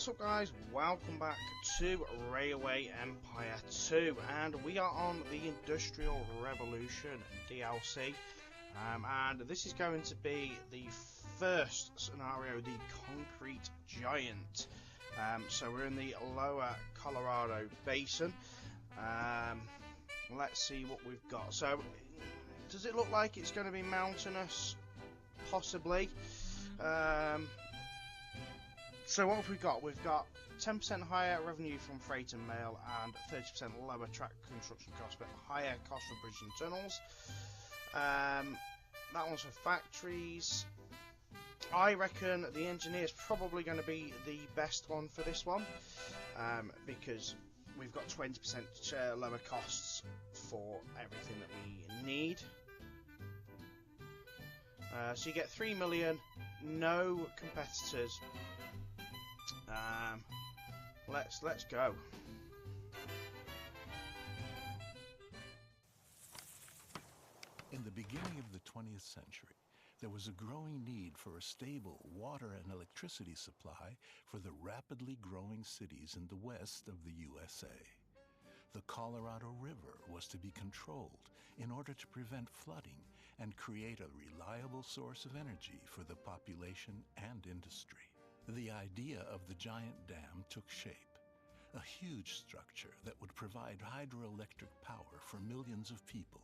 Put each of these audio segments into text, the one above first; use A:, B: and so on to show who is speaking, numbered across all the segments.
A: What's up guys, welcome back to Railway Empire 2 and we are on the Industrial Revolution DLC and this is going to be the first scenario, the Concrete Giant. So we're in the lower Colorado Basin. Let's see what we've got. So does it look like it's going to be mountainous? Possibly. So what have we got? We've got 10% higher revenue from freight and mail and 30% lower track construction costs, but higher cost for bridges and tunnels. That one's for factories. I reckon the engineer is probably going to be the best one for this one, because we've got 20% lower costs for everything that we need. So you get 3 million, no competitors. Let's go.
B: In the beginning of the 20th century, there was a growing need for a stable water and electricity supply for the rapidly growing cities in the west of the USA. The Colorado River was to be controlled in order to prevent flooding and create a reliable source of energy for the population and industry. The idea of the giant dam took shape, a huge structure that would provide hydroelectric power for millions of people.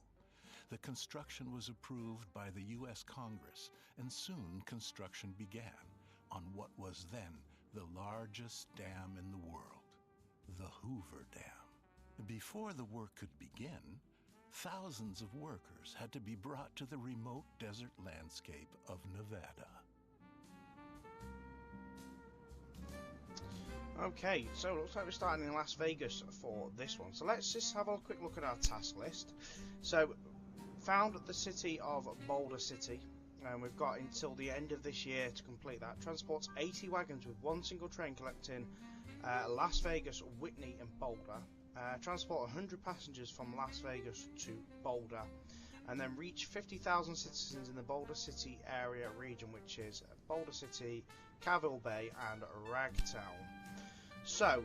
B: The construction was approved by the U.S. Congress, and soon construction began on what was then the largest dam in the world, the Hoover Dam. Before the work could begin, thousands of workers had to be brought to the remote desert landscape of Nevada.
A: Okay, so it looks like we're starting in Las Vegas for this one. So let's just have a quick look at our task list. So, found the city of Boulder City, and we've got until the end of this year to complete that. Transports 80 wagons with one single train collecting Las Vegas, Whitney and Boulder. Transport 100 passengers from Las Vegas to Boulder. And then reach 50,000 citizens in the Boulder City area region, which is Boulder City, Callville Bay and Ragtown. So,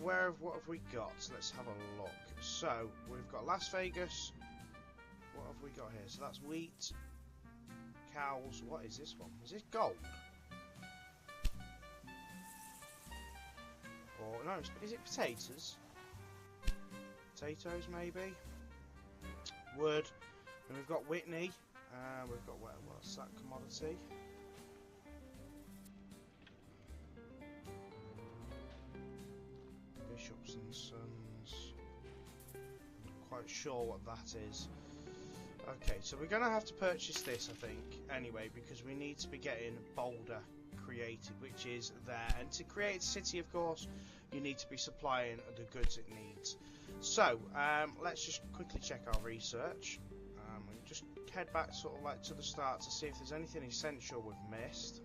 A: what have we got? So let's have a look. So, we've got Las Vegas. What have we got here? So that's wheat, cows. What is this one? Is this gold? Or, no, is it potatoes? Potatoes, maybe? Wood. And we've got Whitney. We've got, what's that commodity? Bishops and Sons. Not quite sure what that is. Okay, so we're going to have to purchase this, I think, anyway, because we need to be getting Boulder created, which is there. And to create a city, of course, you need to be supplying the goods it needs. So, let's just quickly check our research. We'll just head back sort of like to the start to see if there's anything essential we've missed.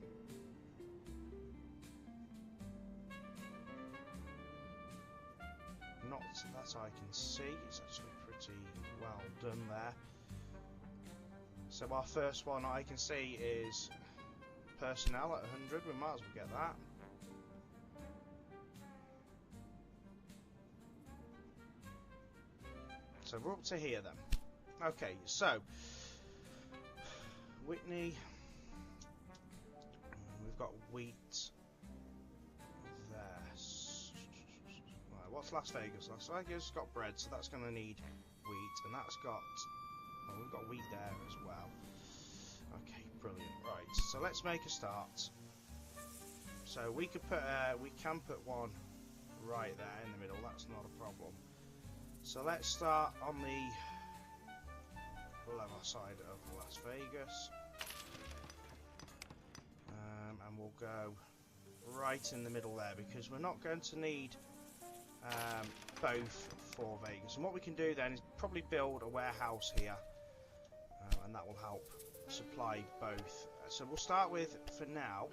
A: Not that I can see. It's actually pretty well done there. So our first one I can see is personnel at 100. We might as well get that. So we're up to here then. Okay, so Whitney, we've got wheat there. Right, what's Las Vegas? Las Vegas got bread, so that's going to need wheat, and that's got, well, we've got wheat there as well. Okay, brilliant. Right, so let's make a start. So we could put, we can put one right there in the middle. That's not a problem. So let's start on the lower side of Las Vegas, and we'll go right in the middle there because we're not going to need both for Vegas. And what we can do then is probably build a warehouse here, and that will help supply both. So we'll start with, for now,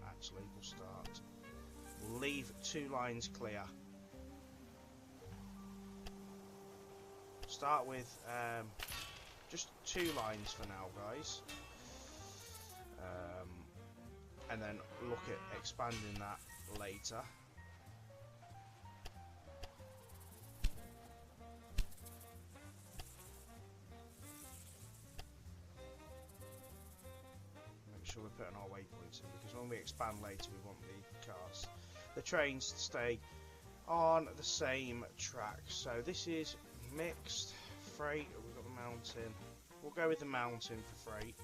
A: actually we'll leave 2 lines clear. Start with just 2 lines for now, guys, and then look at expanding that later. putting our waypoints in, because when we expand later we want the trains to stay on the same track. So this is mixed freight. We've got the mountain. We'll go with the mountain for freight.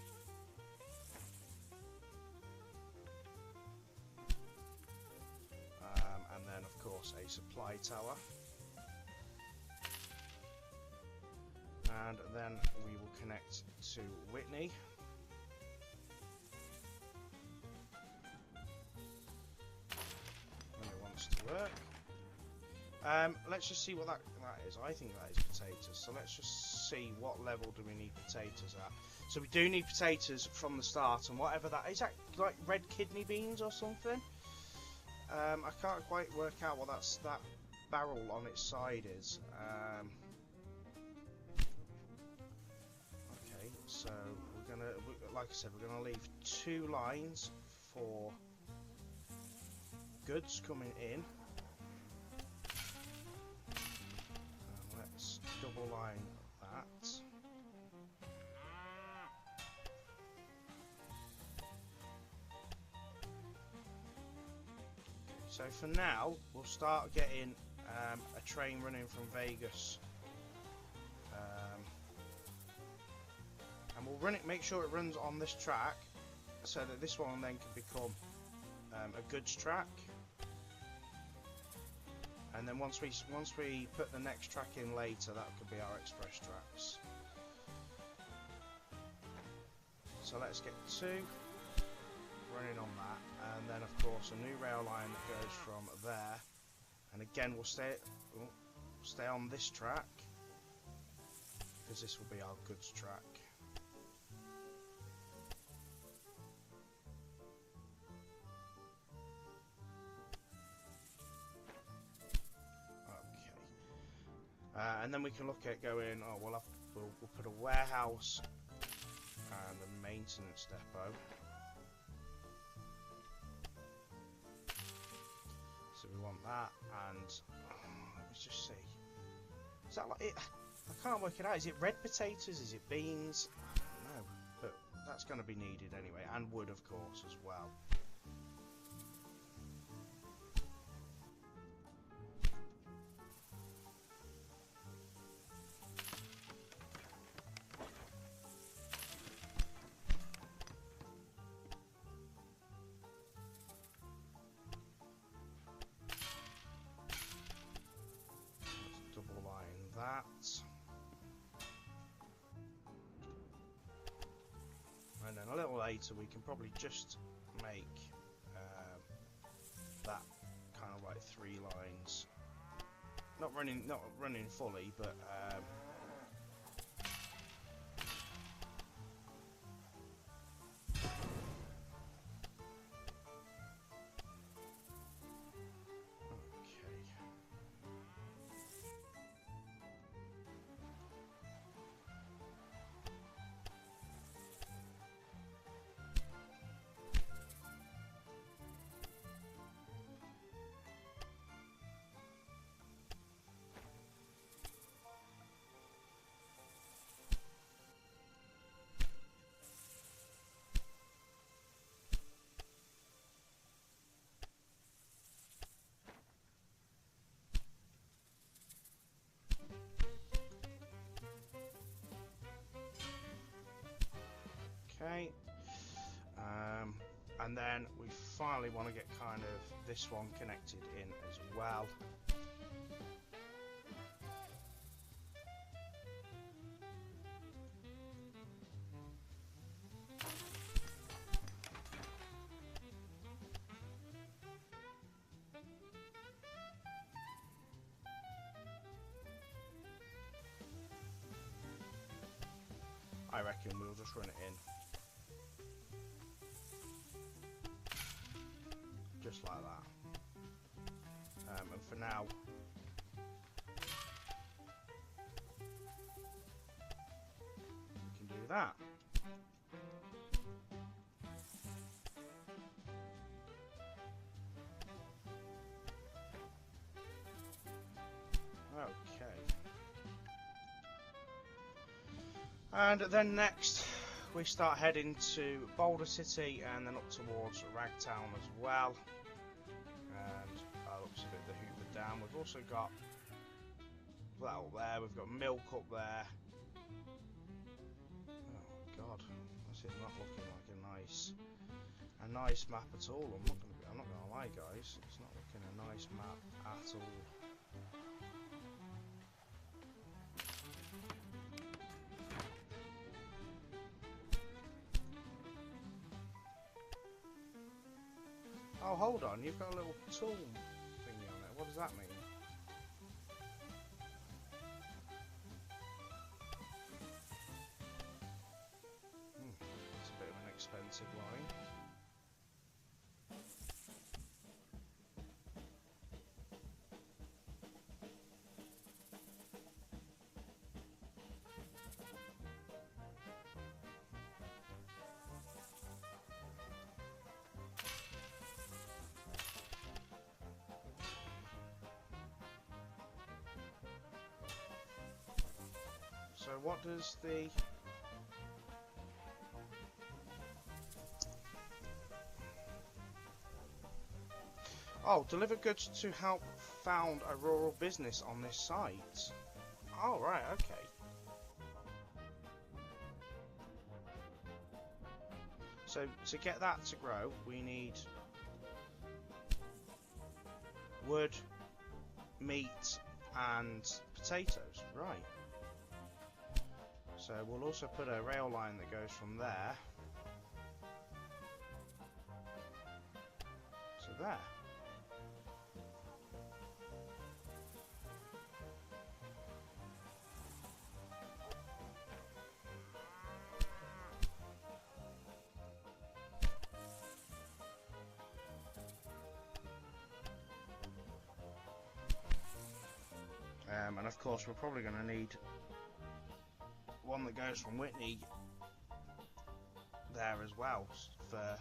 A: And then of course a supply tower. And then we will connect to Whitney. When it wants to work. Let's just see what that is. I think that is potatoes. So let's just see what level do we need potatoes at. So we do need potatoes from the start, and whatever that is, that like red kidney beans or something. I can't quite work out what that barrel on its side is. Okay, so we're gonna, like I said, we're gonna leave 2 lines for goods coming in. Let's double line that. So for now, we'll start getting a train running from Vegas, and we'll run it. Make sure it runs on this track, so that this one then can become a goods track. And then once we put the next track in later, that could be our express tracks. So let's get 2 running on that, and then of course a new rail line that goes from there. And again, we'll stay on this track, because this will be our goods track. And then we can look at going, oh, we'll put a warehouse and a maintenance depot. So we want that, and let me just see. Is that like it? I can't work it out. Is it red potatoes? Is it beans? I don't know, but that's going to be needed anyway, and wood, of course, as well. And then a little later we can probably just make that kind of like 3 lines, not running fully, but okay. And then we finally want to get kind of this one connected in as well. I reckon we'll just run it in. Just like that. And for now, we can do that. Okay. And then next, we start heading to Boulder City and then up towards Ragtown as well. And that looks a bit the Hoover Dam. We've also got that up there, we've got milk up there. Oh god, this is not looking like a nice map at all. I'm not gonna lie guys, it's not looking a nice map at all. Oh, hold on, you've got a little tool thingy on it. What does that mean? That's a bit of an expensive line. So what does the... Oh, deliver goods to help found a rural business on this site. Oh, right, okay. So to get that to grow, we need wood, meat, and potatoes. Right. So we'll also put a rail line that goes from there to there. And of course we're probably going to need one that goes from Whitney there as well for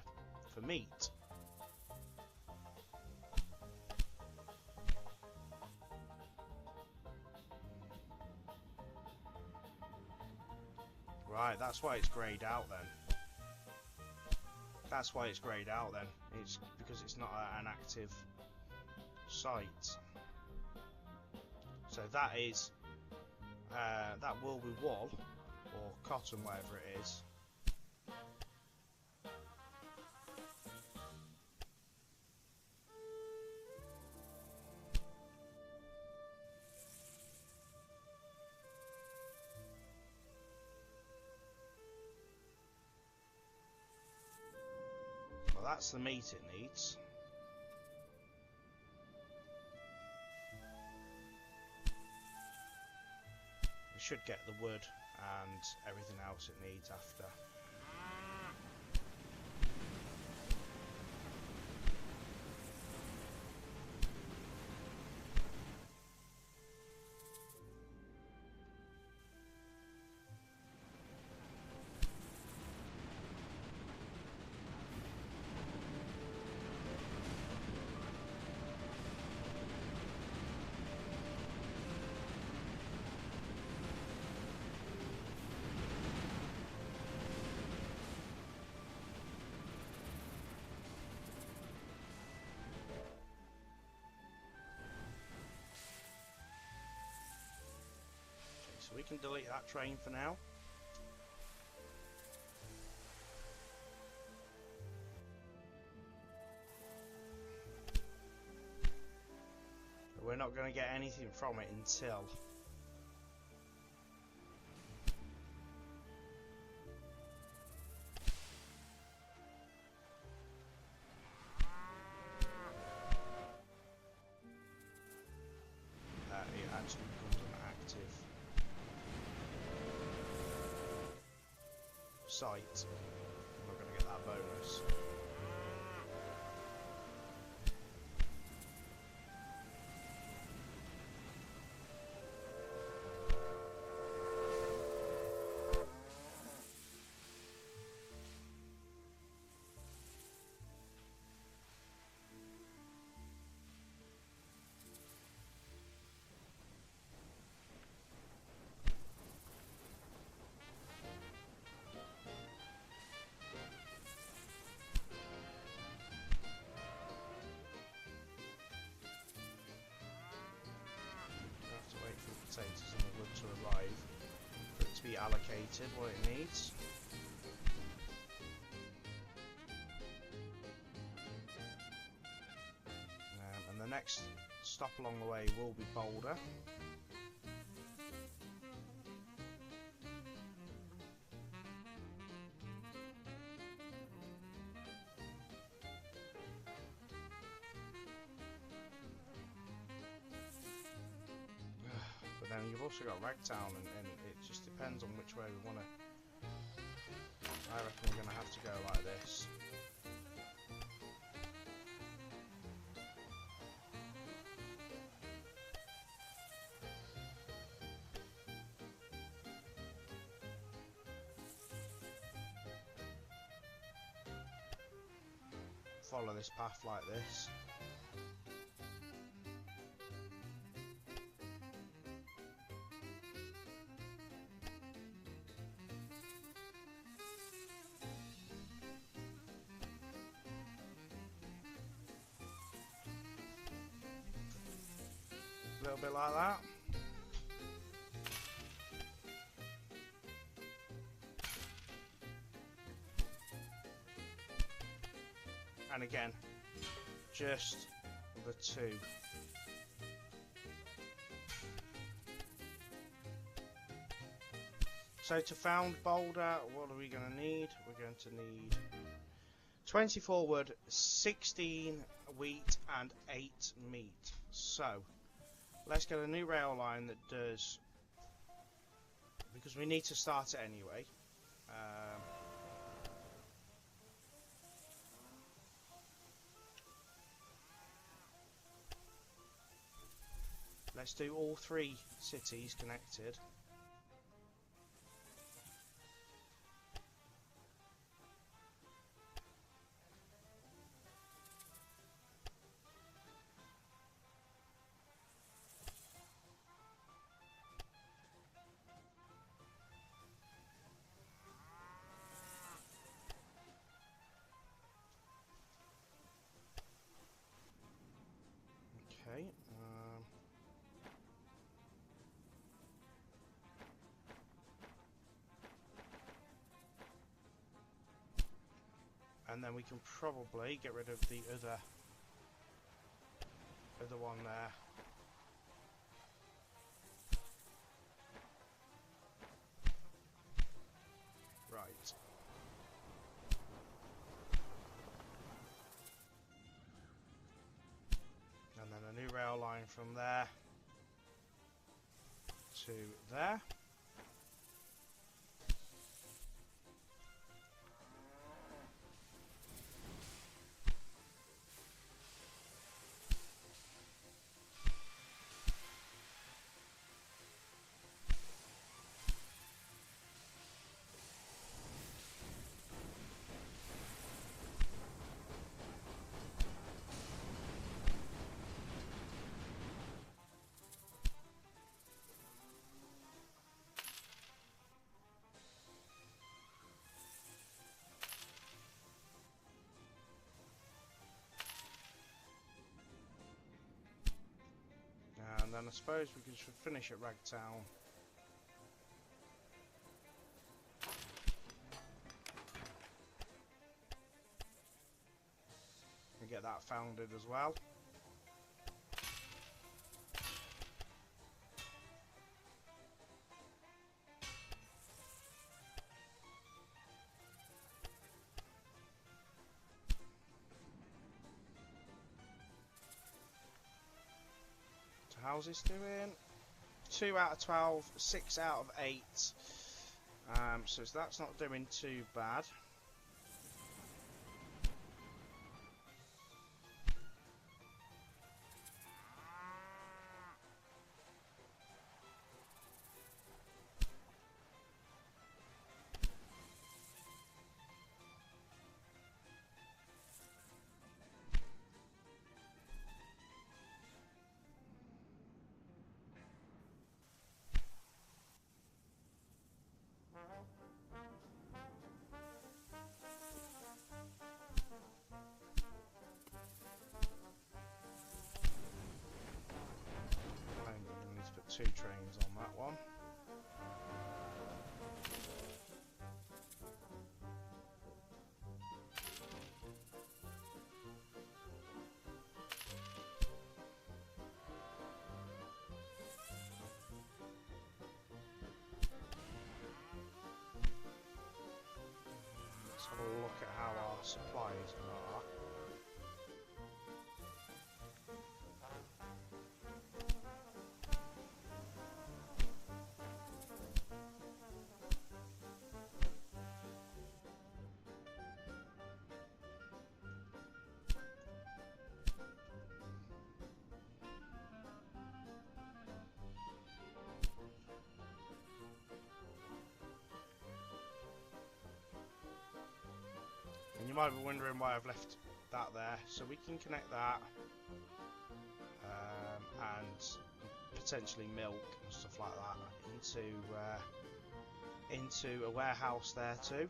A: meat. Right, that's why it's greyed out then. That's why it's greyed out then. It's because it's not an active site. So that is that will be wool or cotton, whatever it is. Well, that's the meat it needs. It should get the wood and everything else it needs after. So we can delete that train for now. But we're not going to get anything from it until it actually becomes an active site. We're going to get that bonus. spectators in the wood to arrive for it to be allocated what it needs. And the next stop along the way will be Boulder. But then you've also got Ragtown, and it just depends on which way we want to. I reckon we're going to have to go like this. Follow this path like this. A little bit like that. And again, just the two. So to found Boulder, what are we going to need? We're going to need 24 wood, 16 wheat and 8 meat. So let's get a new rail line that does, because we need to start it anyway. Let's do all 3 cities connected. Okay. And then we can probably get rid of the other one there. Right. And then a new rail line from there to there. And then I suppose we should finish at Ragtown. And get that founded as well. How's this doing? 2 out of 12, 6 out of 8. So that's not doing too bad. 2 trains on that one. Let's have a look at how our supplies are. And you might be wondering why I've left that there. So we can connect that and potentially milk and stuff like that into a warehouse there too.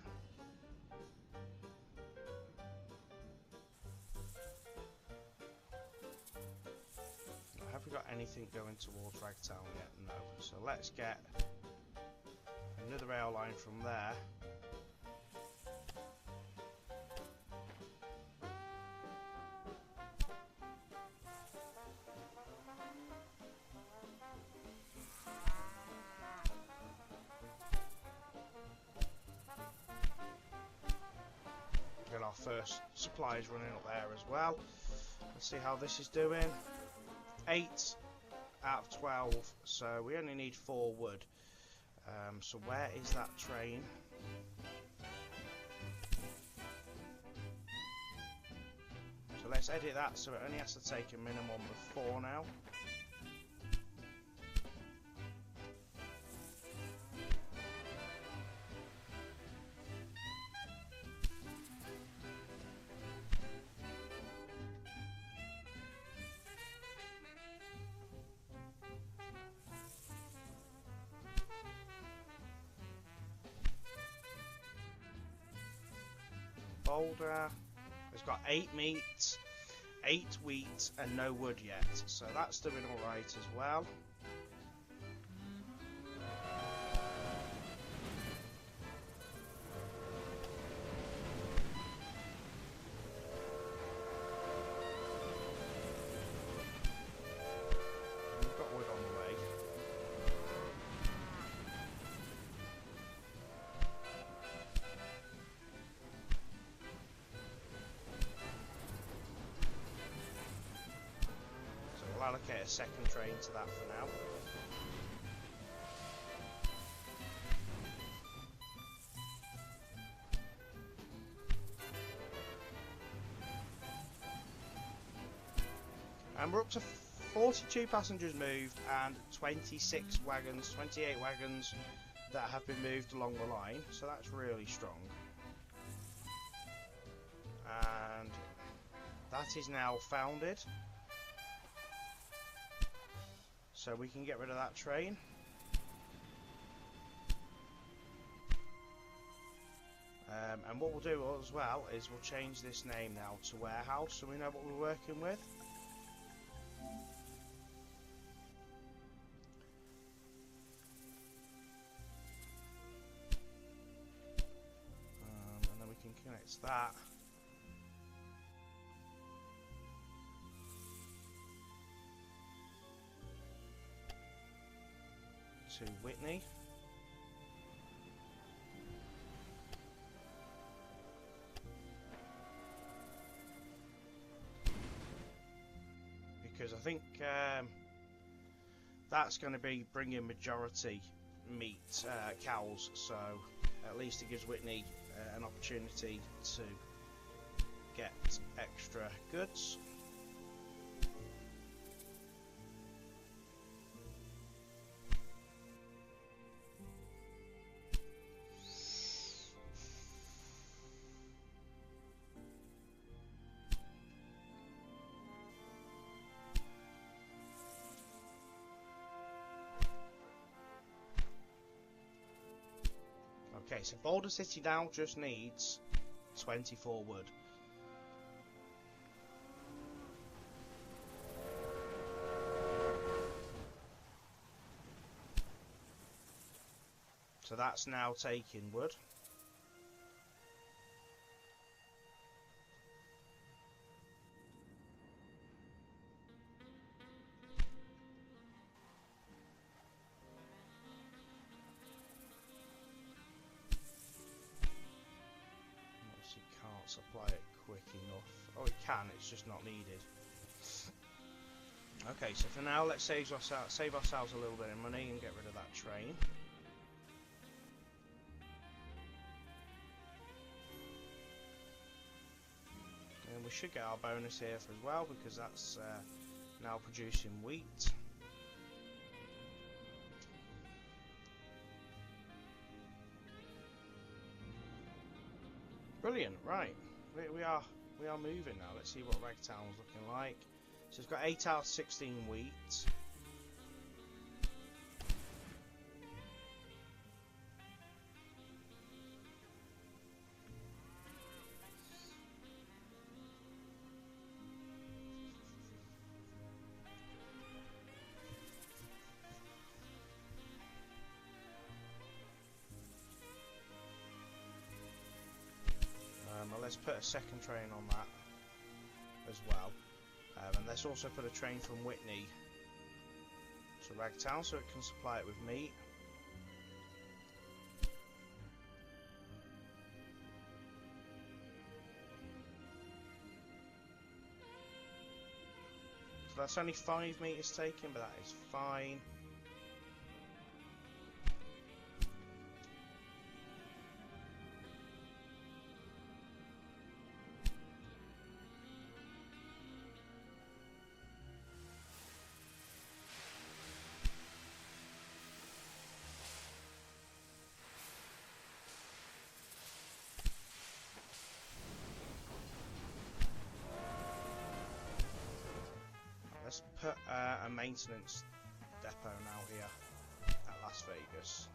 A: Have we got anything going towards Ragtown yet? No. So let's get another rail line from there. Get our first supplies running up there as well. Let's see how this is doing. 8 out of 12, so we only need 4 wood. So where is that train? So let's edit that so it only has to take a minimum of 4 now. Boulder has got 8 meat, 8 wheat and no wood yet, so that's doing alright as well. We've got wood on the way. We'll allocate a second train to that for now. And we're up to 42 passengers moved and 26 wagons, 28 wagons that have been moved along the line, so that's really strong. And that is now founded. So we can get rid of that train. And what we'll do as well is we'll change this name now to warehouse so we know what we're working with. And then we can connect that. To Whitney. Because I think that's going to be bringing majority meat cows, so at least it gives Whitney an opportunity to get extra goods. Okay, so Boulder City now just needs 24 wood. that's now taking wood. Obviously can't supply it quick enough. Oh, it can, it's just not needed. Okay, so for now, let's save ourselves a little bit of money and get rid of that train. And we should get our bonus here as well, because that's now producing wheat. Brilliant, right. We are moving now. Let's see what Ragtown's looking like. So it's got 8 out of 16 wheat. Let's put a second train on that as well. And let's also put a train from Whitney to Ragtown so it can supply it with meat. So that's only 5 meters taken, but that is fine. Let's put a maintenance depot now here at Las Vegas.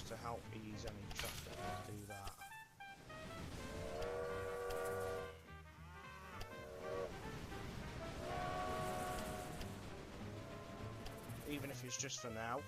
A: To help ease any traffic, let's do that. Even if it's just for now.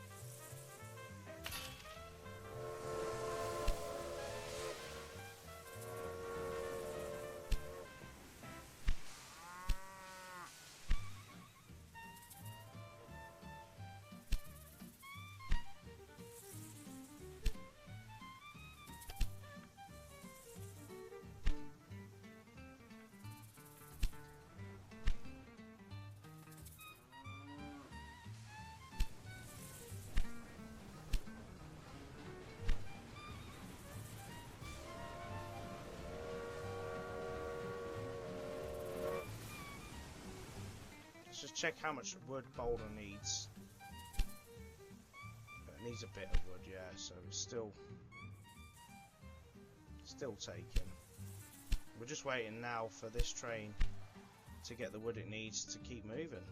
A: Let's just check how much wood Boulder needs. It needs a bit of wood, yeah, so it's still taken. We're just waiting now for this train to get the wood it needs to keep moving.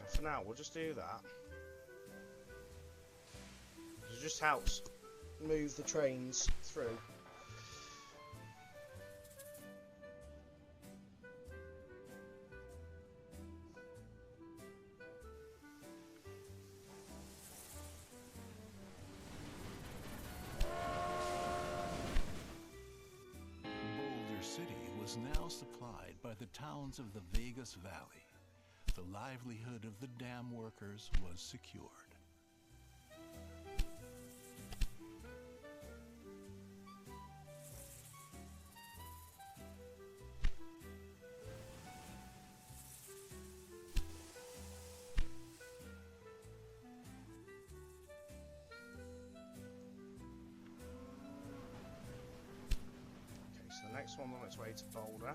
A: For now, we'll just do that. It just helps move the trains through.
B: was now supplied by the towns of the Vegas Valley. The livelihood of the dam workers was secured.
A: The next one on its way to Boulder.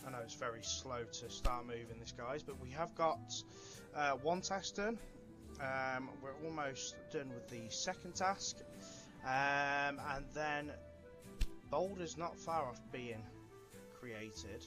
A: I know it's very slow to start moving this, guys, but we have got one task done. We're almost done with the second task, and then Boulder's not far off being created.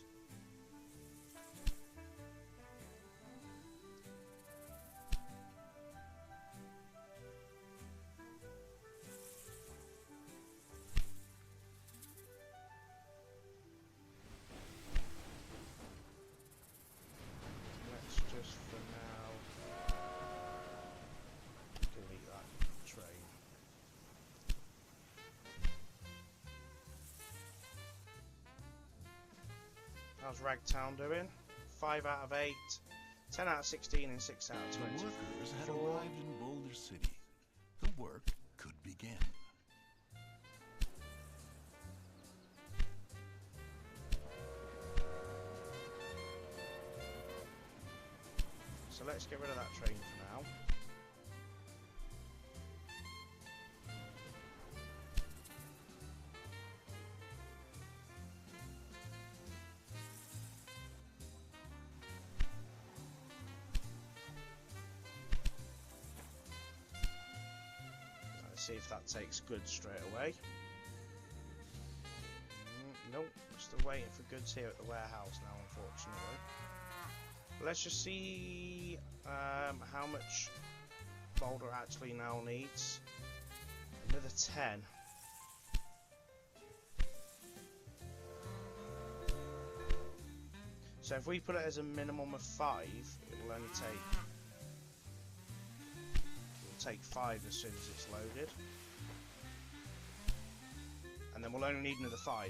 A: How's Ragtown doing? 5 out of 8, 10 out of 16, and 6 out of 20.
B: The workers had arrived in Boulder City. The work could begin.
A: So let's get rid of that train for now. See if that takes goods straight away. Nope, still waiting for goods here at the warehouse now, unfortunately. Let's just see how much Boulder actually now needs. Another 10. So if we put it as a minimum of 5, it will only take 5 as soon as it's loaded, and then we'll only need another 5.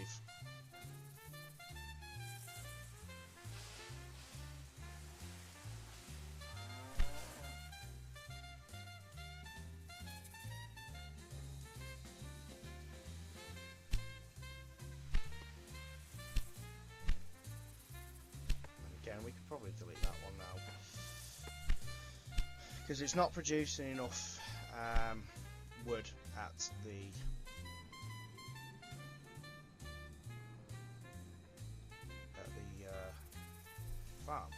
A: And again, we could probably delete that one now, because it's not producing enough wood at the farm.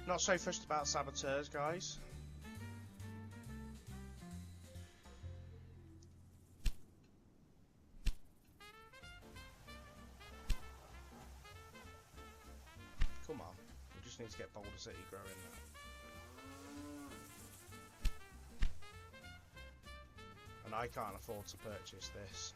A: Not so fussed about saboteurs, guys. Come on, we just need to get Boulder City growing now. And I can't afford to purchase this.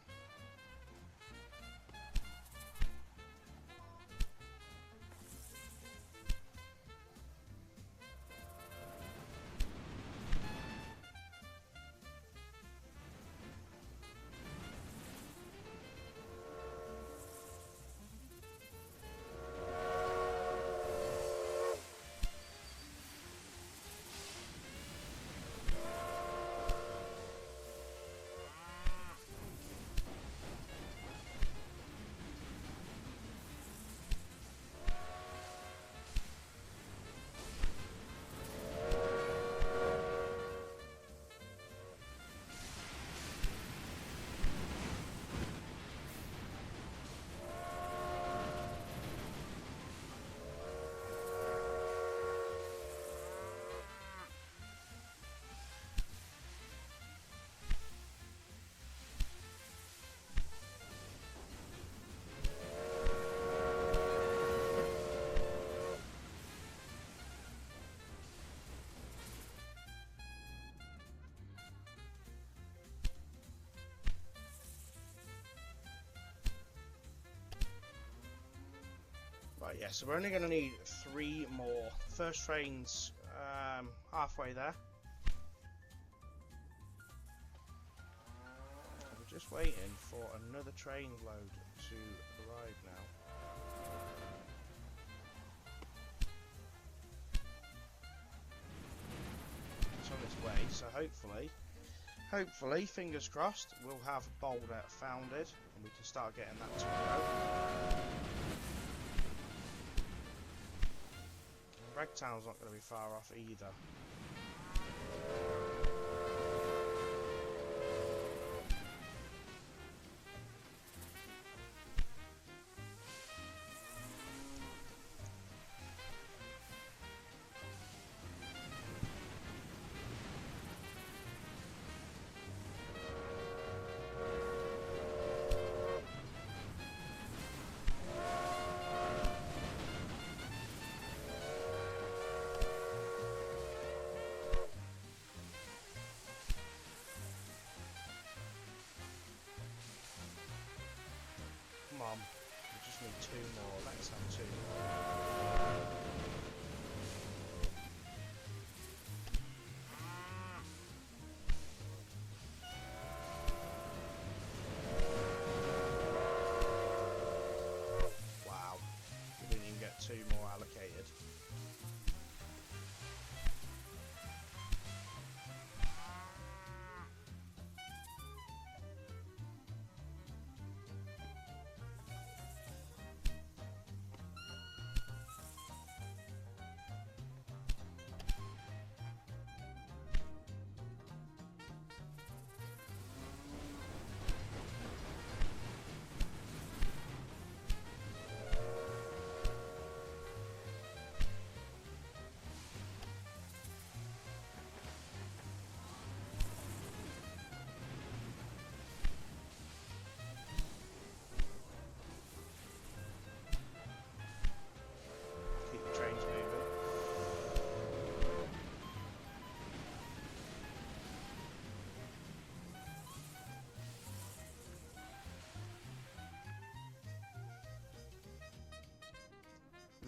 A: Right, yeah, so we're only going to need 3 more. First train's halfway there. We're just waiting for another train load to arrive now. It's on its way, so hopefully, fingers crossed, we'll have Boulder founded and we can start getting that to go. Ragtown's not going to be far off either. Come on, we just need 2 more. Let's have 2 more. Wow, we didn't even get 2 more allocated.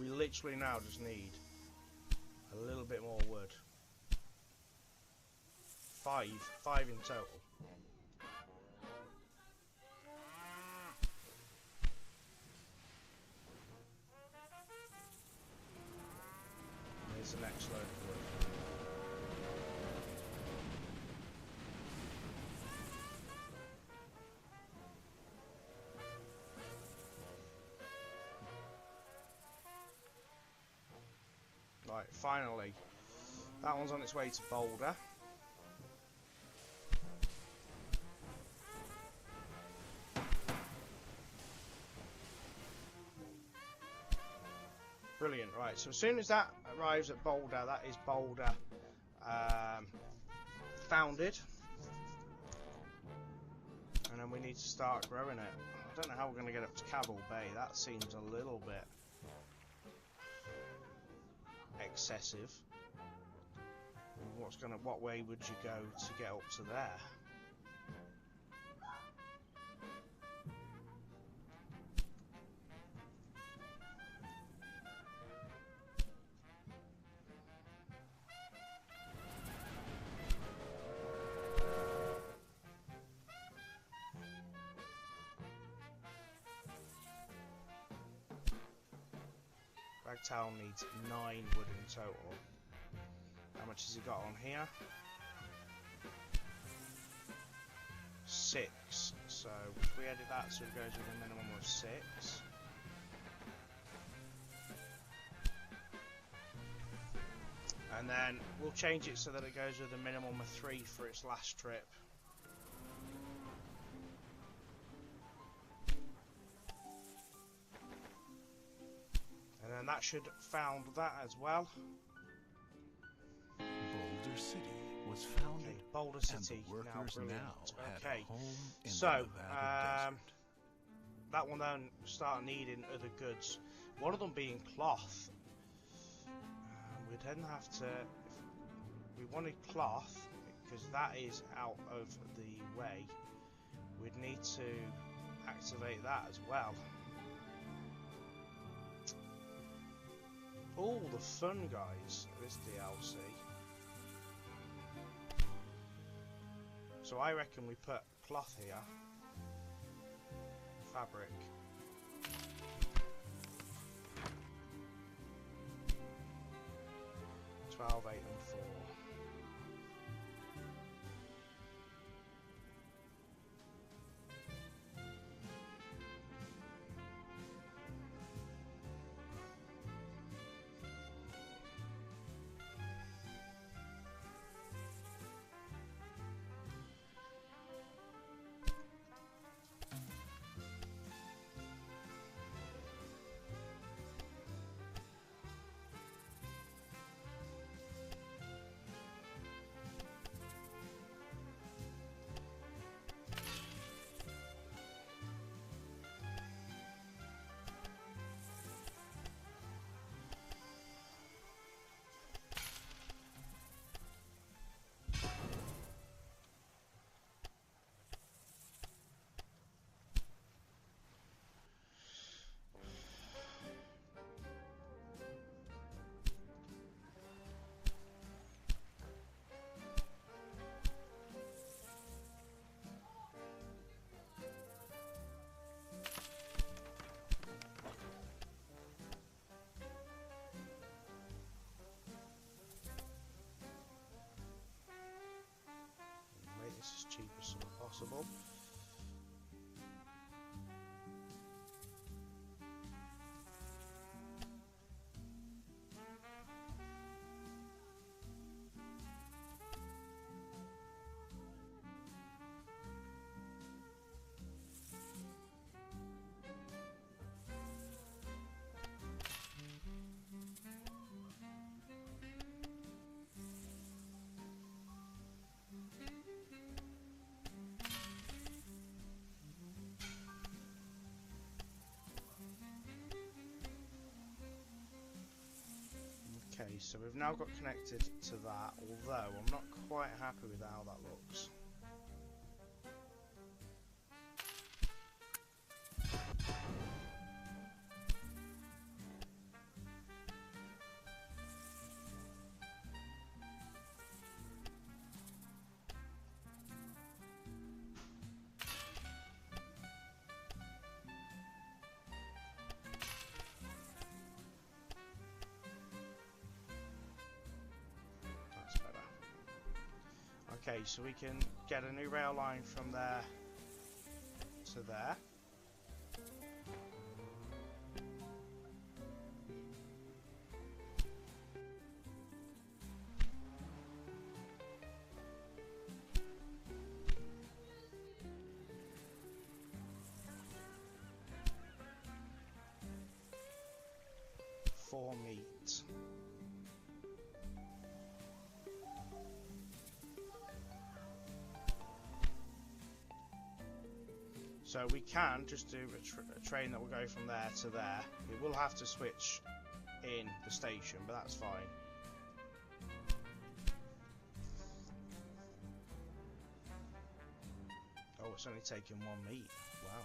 A: We literally now just need a little bit more wood. 5 in total. Here's the next load of wood. Right, finally, that one's on its way to Boulder. Brilliant, right, so as soon as that arrives at Boulder, that is Boulder founded. And then we need to start growing it. I don't know how we're going to get up to Callville Bay, that seems a little bit excessive. What way would you go to get up to there? Ragtown needs 9 wood in total. How much has he got on here? 6. So if we edit that so it goes with a minimum of 6. And then we'll change it so that it goes with a minimum of 3 for its last trip. And then that should found that as well.
B: Boulder City was founded,
A: okay, Boulder City
B: and the workers now had a home in
A: so
B: the Nevada desert.
A: that will then start needing other goods. One of them being cloth. We'd then have to, if we wanted cloth, because that is out of the way, we'd need to activate that as well. all the fun, guys, this DLC. So I reckon we put cloth here, fabric. $12, $8 and $4. As cheap as possible. Okay, so we've now got connected to that, although I'm not quite happy with how that looks. Okay, so we can get a new rail line from there to there. For meat. So we can just do a train that will go from there to there. We will have to switch in the station, but that's fine. Oh, it's only taking one meat. Wow.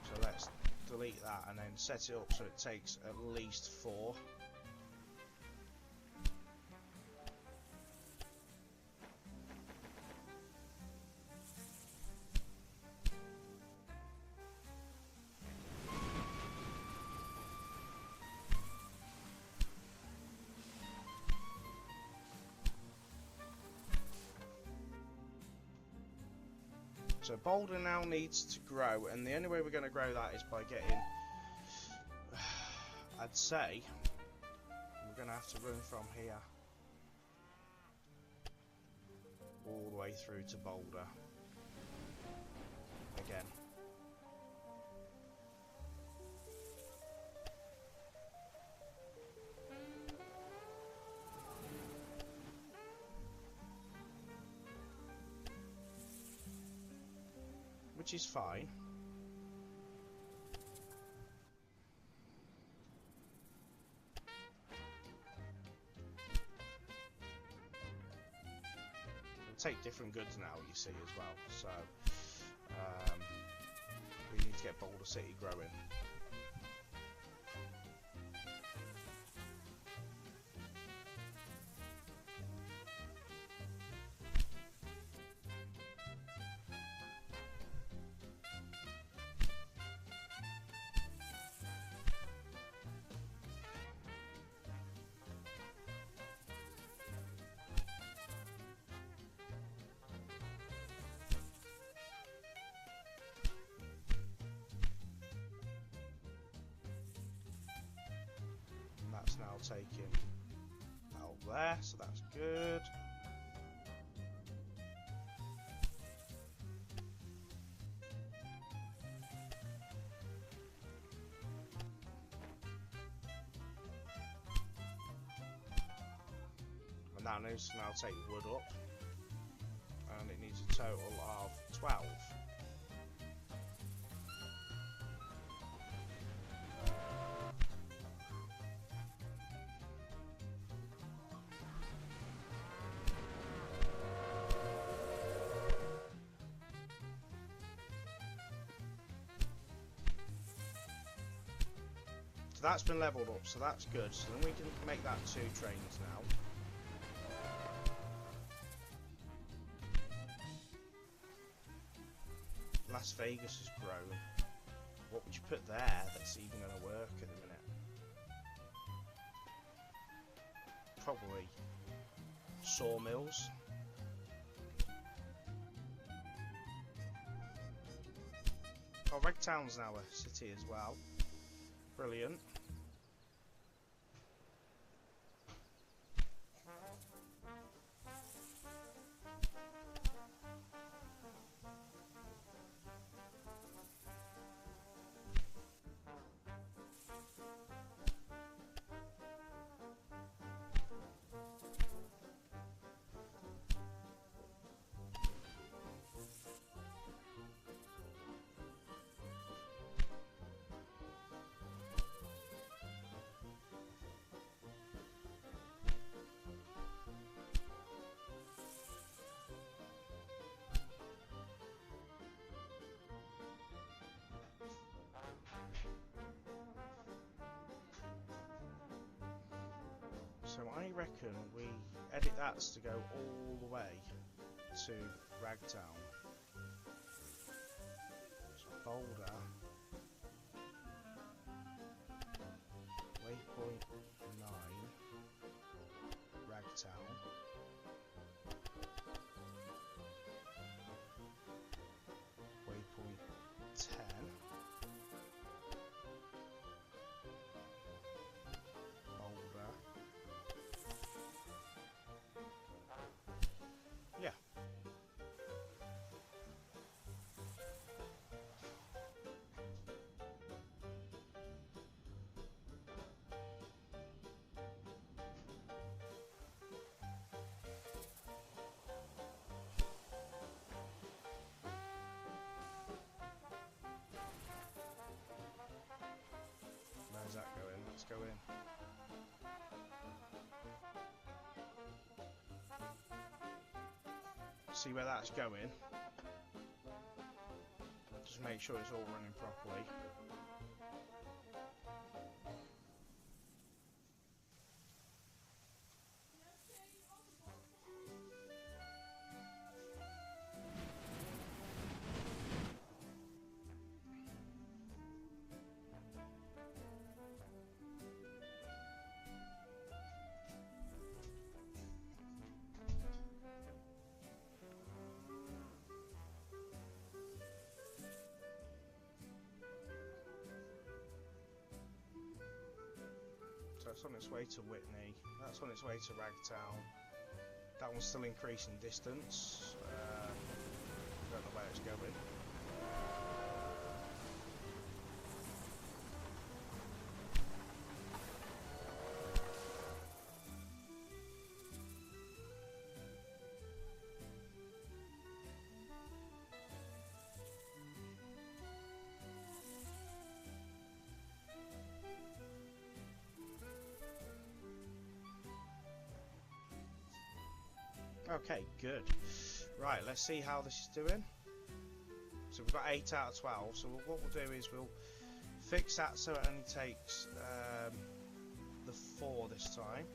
A: So let's delete that and then set it up so it takes at least 4. So Boulder now needs to grow, and the only way we're going to grow that is by getting, I'd say, we're going to have to run from here all the way through to Boulder again. Which is fine. We'll take different goods now, you see, as well. So, to get Boulder City growing. That's now taking out there, so that's good. And that needs to now take wood up, and it needs a total of 12. So that's been leveled up, so that's good. So then we can make that 2 trains now. Las Vegas has grown. What would you put there that's even going to work at the minute? Probably sawmills. Oh, Ragtown's now a city as well. Brilliant. So I reckon we edit that to go all the way to Ragtown. So Boulder, waypoint 9, Ragtown. Waypoint 10. Boulder. Yeah. Where's that going? Let's go in. See where that's going. Just make sure it's all running properly. That's on its way to Whitney. That's on its way to Ragtown. That one's still increasing distance. Don't know where it's going. Okay, good. Right, let's see how this is doing. So So we've got 8 out of 12. So what we'll do is we'll fix that so it only takes the 4 this time.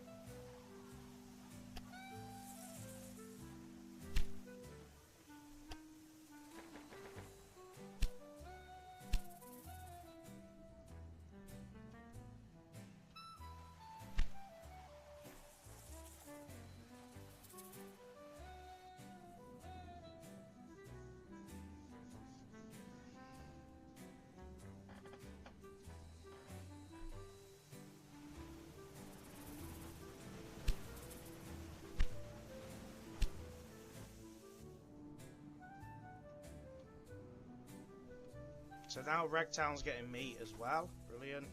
A: So now Ragtown's getting meat as well. Brilliant.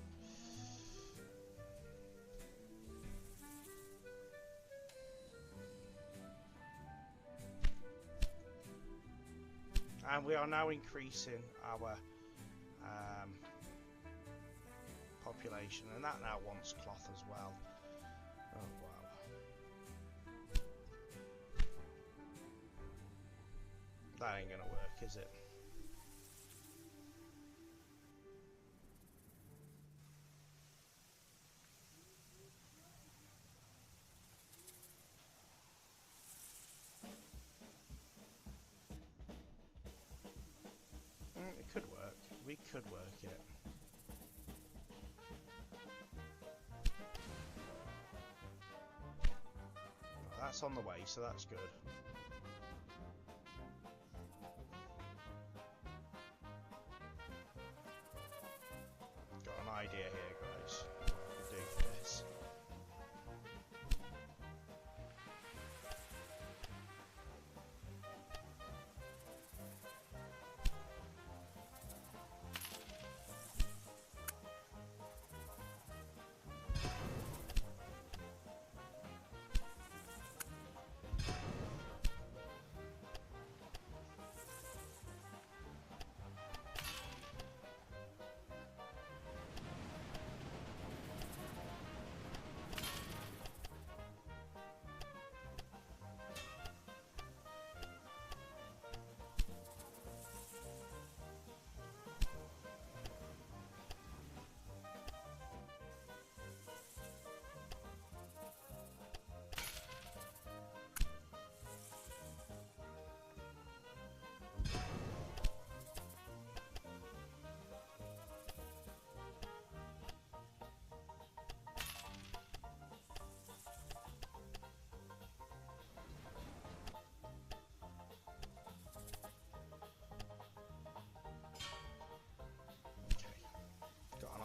A: And we are now increasing our population, and that now wants cloth as well. Oh wow. That ain't gonna work, is it? It could work. We could work it. Well, that's on the way, so that's good. Got an idea here, guys. What I could do for this.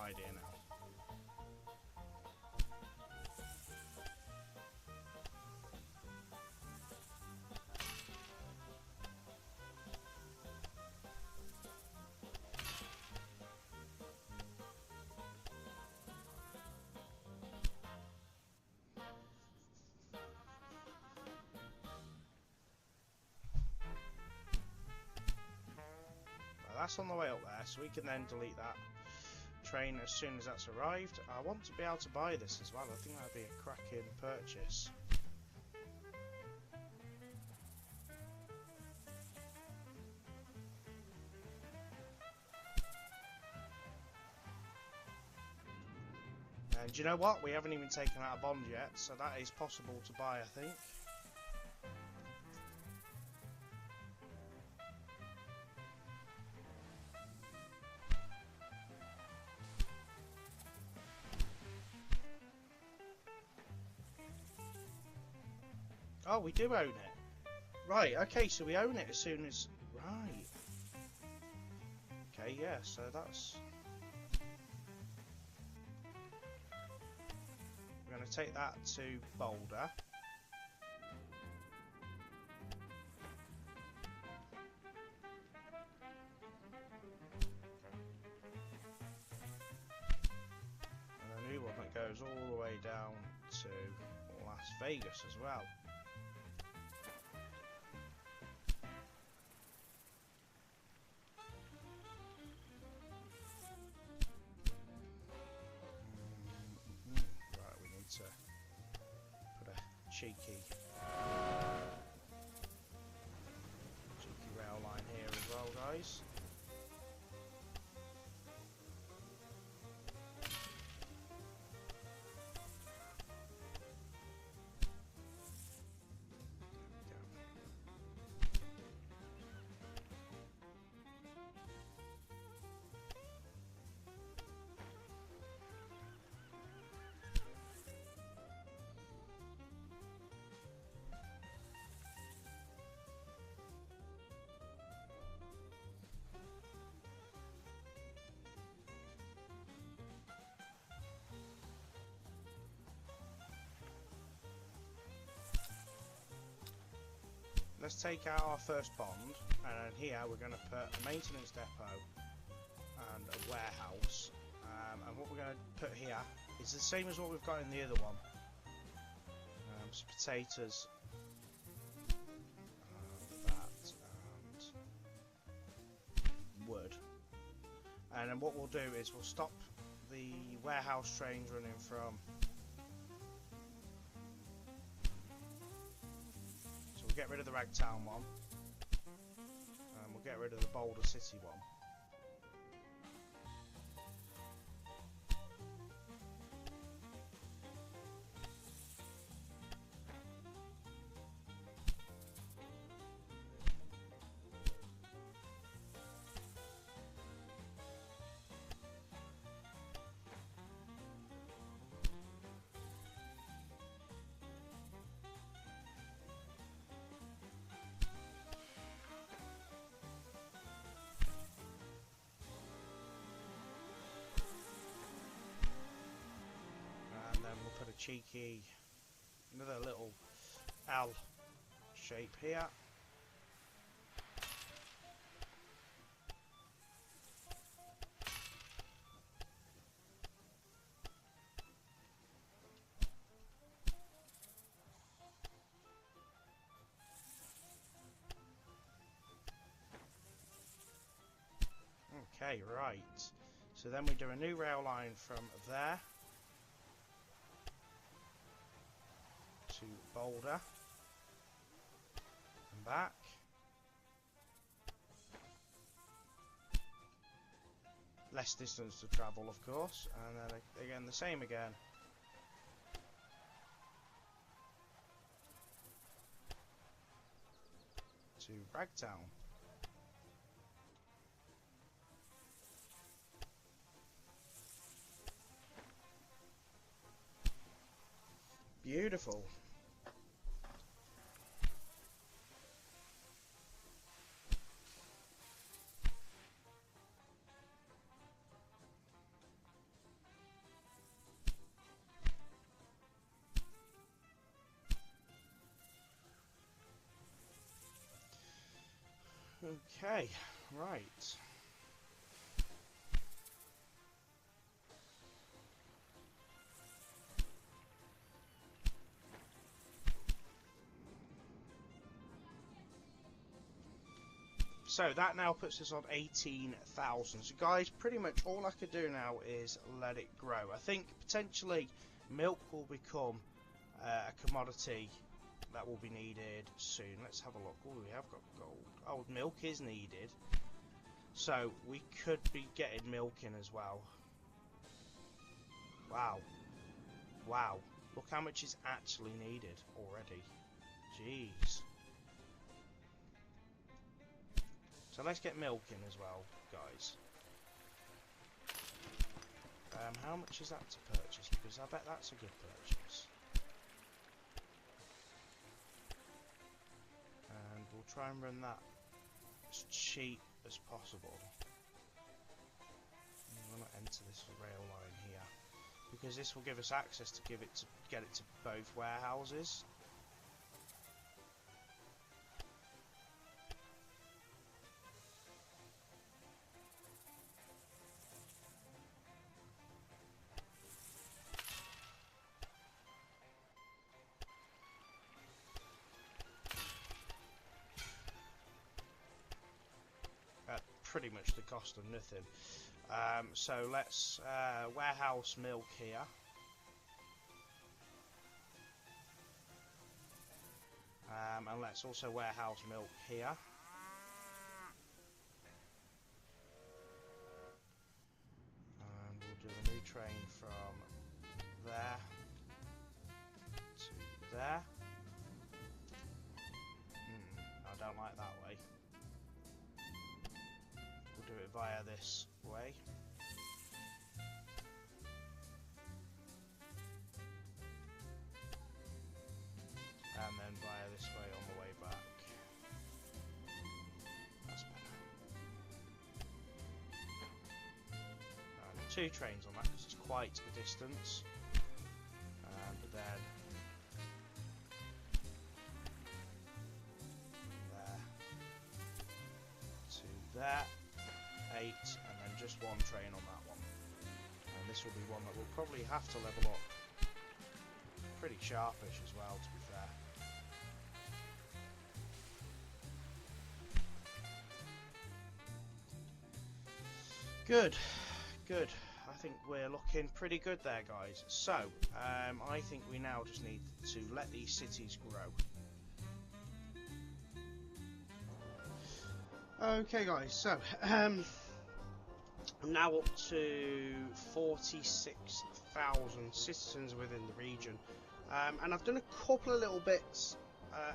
A: Idea now. Well, that's on the way up there, so we can then delete that train as soon as that's arrived. I want to be able to buy this as well. I think that'd be a cracking purchase. And you know what? We haven't even taken out a bond yet, so that is possible to buy, I think. Oh, we do own it. Right, okay, so we own it as soon as... Right. Okay, yeah, so that's... We're going to take that to Boulder. And a new one that goes all the way down to Las Vegas as well. Put a cheeky rail line here as well, guys. let's take out our first bond, and here we're going to put a maintenance depot and a warehouse. And what we're going to put here is the same as what we've got in the other one. Some potatoes, that, and wood. And then what we'll do is we'll stop the warehouse trains running from. So we'll get rid of the Ragtown one, and we'll get rid of the Boulder City one. Put a cheeky, another little L shape here. Okay, right. So then we do a new rail line from there to Boulder and back. Less distance to travel, of course, and then again the same again. To Ragtown. Beautiful. Okay, right. So that now puts us on 18,000. So guys, pretty much all I could do now is let it grow. I think potentially milk will become a commodity that will be needed soon. Let's have a look. Oh, we have got gold. Oh, milk is needed. So we could be getting milk in as well. Wow. Wow. Look how much is actually needed already. Jeez. So let's get milk in as well, guys. How much is that to purchase? Because I bet that's a good purchase. And we'll try and run that as cheap as possible. I'm going to enter this rail line here, because this will give us access to get it to both warehouses. Pretty much the cost of nothing. So let's warehouse milk here. And let's also warehouse milk here. And we'll do a new train from there to there. I don't like that way. Do it via this way. And then via this way on the way back. That's better. And 2 trains on that because it's quite a distance. And then there, 8, and then just 1 train on that one. And this will be one that we'll probably have to level up pretty sharpish as well, to be fair. Good, good. I think we're looking pretty good there, guys. So, I think we now just need to let these cities grow. Okay, guys, so I'm now up to 46,000 citizens within the region, and I've done a couple of little bits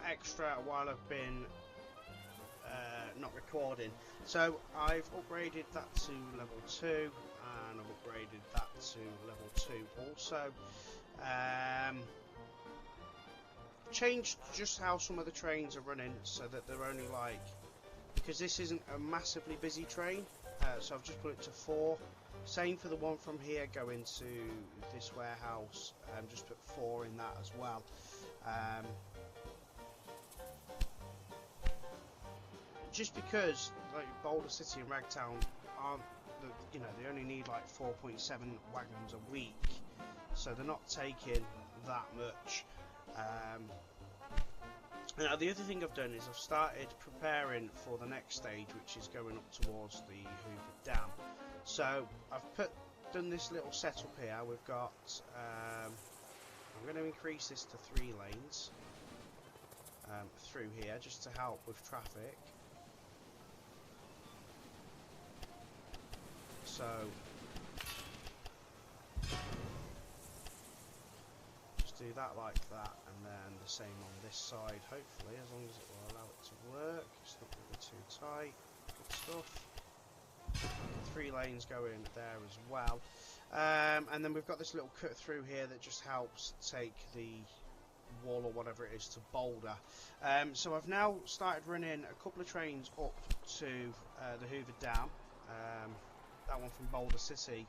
A: extra while I've been not recording. So I've upgraded that to level 2, and I've upgraded that to level 2 also. Changed just how some of the trains are running so that they're only like, because this isn't a massively busy train, so I've just put it to 4. Same for the one from here going to this warehouse, just put 4 in that as well. Just because like Boulder City and Ragtown aren't, they only need like 4.7 wagons a week, so they're not taking that much. Now the other thing I've done is I've started preparing for the next stage, which is going up towards the Hoover Dam. So I've done this little setup here. We've got I'm going to increase this to 3 lanes through here just to help with traffic. So just do that like that, and then the same on this side, hopefully, as long as it will allow it to work. It's not going to be too tight. Good stuff. 3 lanes going there as well. And then we've got this little cut through here that just helps take the wall or whatever it is to Boulder. So I've now started running a couple of trains up to the Hoover Dam. That one from Boulder City,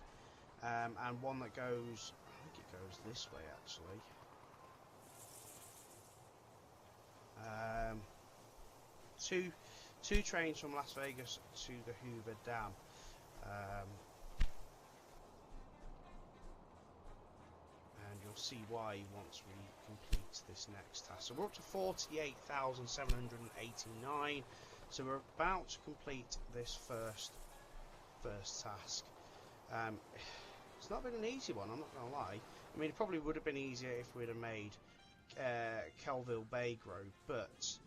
A: and one that goes, I think it goes this way actually. Two trains from Las Vegas to the Hoover Dam. And you'll see why once we complete this next task. So we're up to 48,789. So we're about to complete this first task. It's not been an easy one, I'm not going to lie. I mean, it probably would have been easier if we'd have made Callville Bay grow, but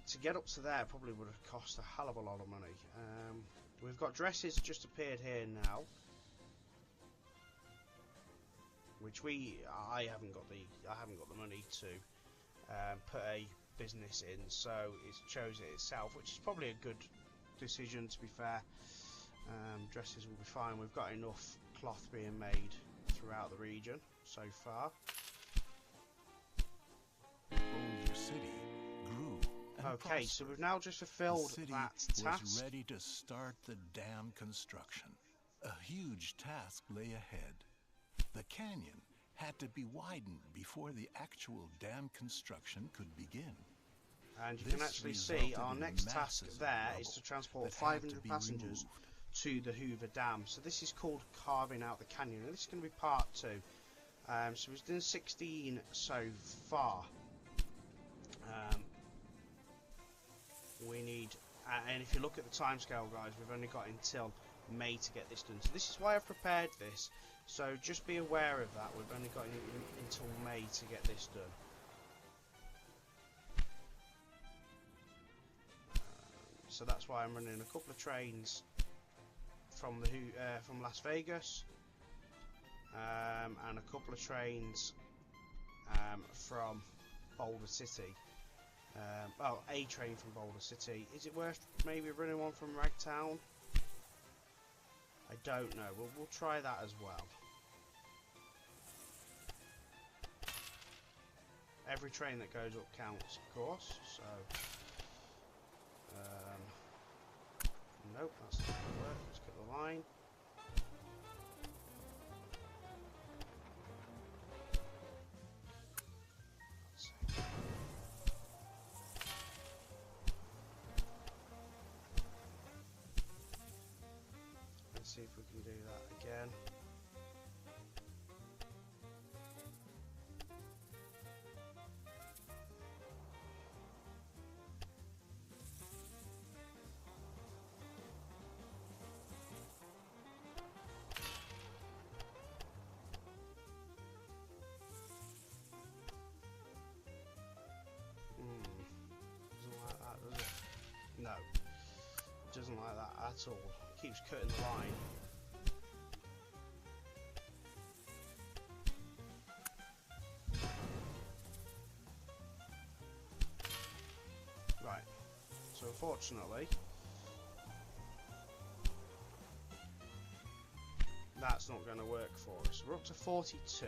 A: to get up to there probably would have cost a hell of a lot of money. We've got dresses just appeared here now, which I haven't got the money to put a business in, so it chose it itself, which is probably a good decision, to be fair. Dresses will be fine. We've got enough cloth being made throughout the region so far.
B: Boulder City grew and
A: Okay,
B: prospered.
A: so we've now just fulfilled that
B: The
A: task.
B: city was ready to start the dam construction. A huge task lay ahead. The canyon had to be widened before the actual dam construction could begin.
A: And you
B: This
A: can actually see
B: resulted
A: our
B: in
A: next task
B: masses of
A: there is
B: rubble
A: to transport
B: that had to
A: 500
B: be
A: passengers
B: removed.
A: to the Hoover Dam. So this is called carving out the canyon, and this is going to be part 2. So we've done 16 so far. We need, and if you look at the timescale, guys, we've only got until May to get this done. So this is why I've prepared this. So just be aware of that. We've only got until May to get this done. So that's why I'm running a couple of trains from Las Vegas, and a couple of trains from Boulder City. Well, a train from Boulder City. Is it worth maybe running one from Ragtown? I don't know. We'll try that as well. Every train that goes up counts, of course. So, nope, that's not going to work. Let's get the line. see if we can do that again. Doesn't like that, does it? No, it doesn't like that at all. It keeps cutting the line. Right, so unfortunately that's not going to work for us. We're up to 42.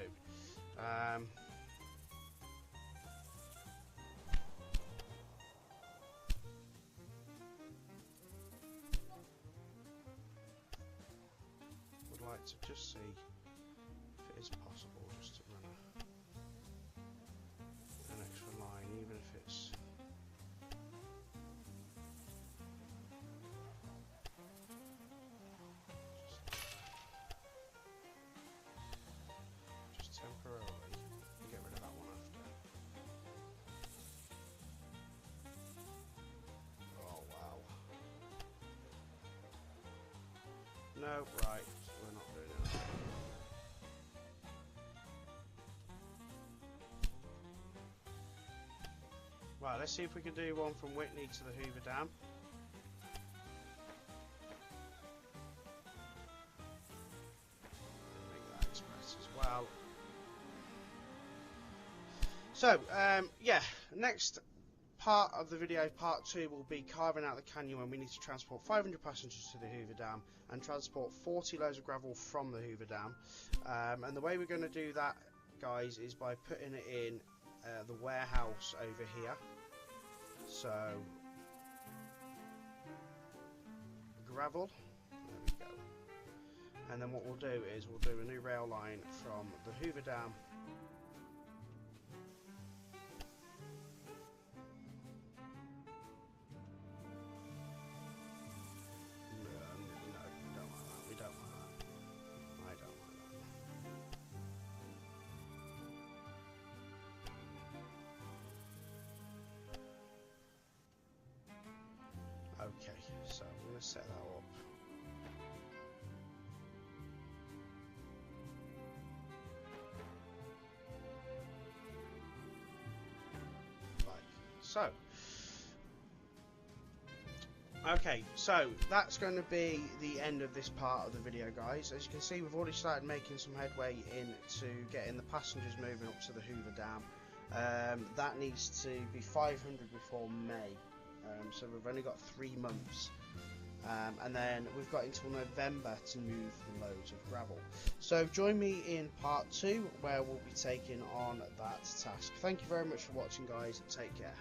A: Would like to just see if it is possible just to run an extra line, even if it's just temporarily. Get rid of that one after. Oh wow. No, right, we're not doing it. Right, let's see if we can do one from Whitney to the Hoover Dam. Make that express as well. So, yeah, next part of the video, part 2, will be carving out the canyon when we need to transport 500 passengers to the Hoover Dam and transport 40 loads of gravel from the Hoover Dam. And the way we're going to do that, guys, is by putting it in the warehouse over here. So, gravel, there we go. And then what we'll do is we'll do a new rail line from the Hoover Dam Okay, so I'm going to set that up. Like so. Okay, so that's going to be the end of this part of the video, guys. As you can see, we've already started making some headway into getting the passengers moving up to the Hoover Dam. That needs to be 500 before May. So we've only got 3 months, and then we've got until November to move the loads of gravel. So join me in part 2 where we'll be taking on that task. Thank you very much for watching, guys. Take care.